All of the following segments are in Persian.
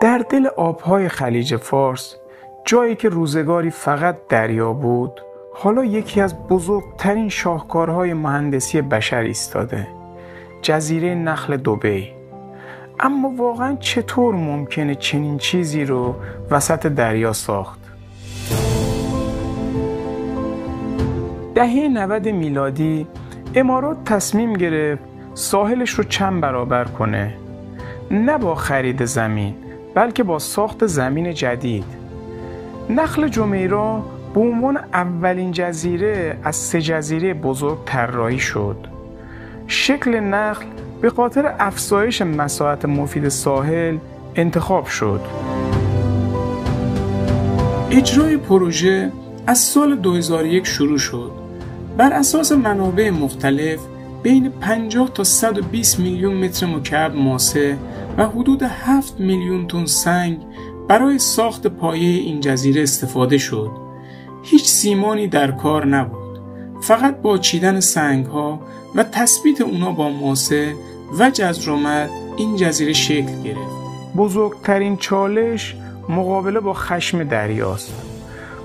در دل آبهای خلیج فارس، جایی که روزگاری فقط دریا بود، حالا یکی از بزرگترین شاهکارهای مهندسی بشر ایستاده: جزیره نخل دبی. اما واقعا چطور ممکنه چنین چیزی رو وسط دریا ساخت؟ دهه 90 میلادی امارات تصمیم گرفت ساحلش رو چند برابر کنه، نه با خرید زمین بلکه با ساخت زمین جدید. نخل جمیرا به عنوان اولین جزیره از 3 جزیره بزرگ طراحی شد. شکل نخل به خاطر افزایش مساحت مفید ساحل انتخاب شد. اجرای پروژه از سال 2001 شروع شد. بر اساس منابع مختلف بین 50 تا 120 میلیون متر مکعب ماسه و حدود 7 میلیون تن سنگ برای ساخت پایه این جزیره استفاده شد. هیچ سیمانی در کار نبود. فقط با چیدن سنگ‌ها و تثبیت اونا با ماسه و جزر این جزیره شکل گرفت. بزرگترین چالش مقابله با خشم دریاست.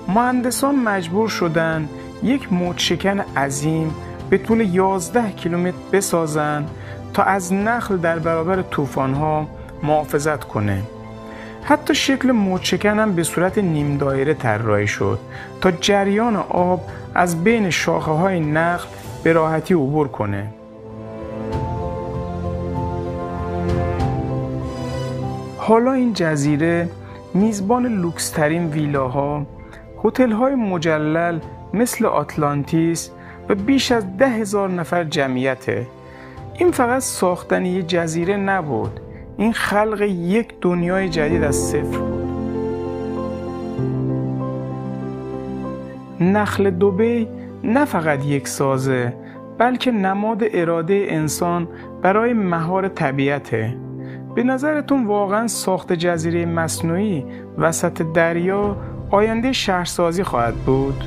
مهندسان مجبور شدن یک موج‌شکن عظیم به طول 11 کیلومتر بسازن تا از نخل در برابر طوفان‌ها محافظت کنه. حتی شکل موج‌شکن هم به صورت نیم دایره طراحی شد تا جریان آب از بین شاخه‌های نخل به راحتی عبور کنه. حالا این جزیره میزبان لوکس‌ترین ویلاها، هتل‌های مجلل مثل آتلانتیس و بیش از 10,000 نفر جمعیته. این فقط ساختن یک جزیره نبود، این خلق یک دنیای جدید از صفر بود. نخل دبی نه فقط یک سازه، بلکه نماد اراده انسان برای مهار طبیعته. به نظرتون واقعا ساخت جزیره مصنوعی وسط دریا آینده شهرسازی خواهد بود؟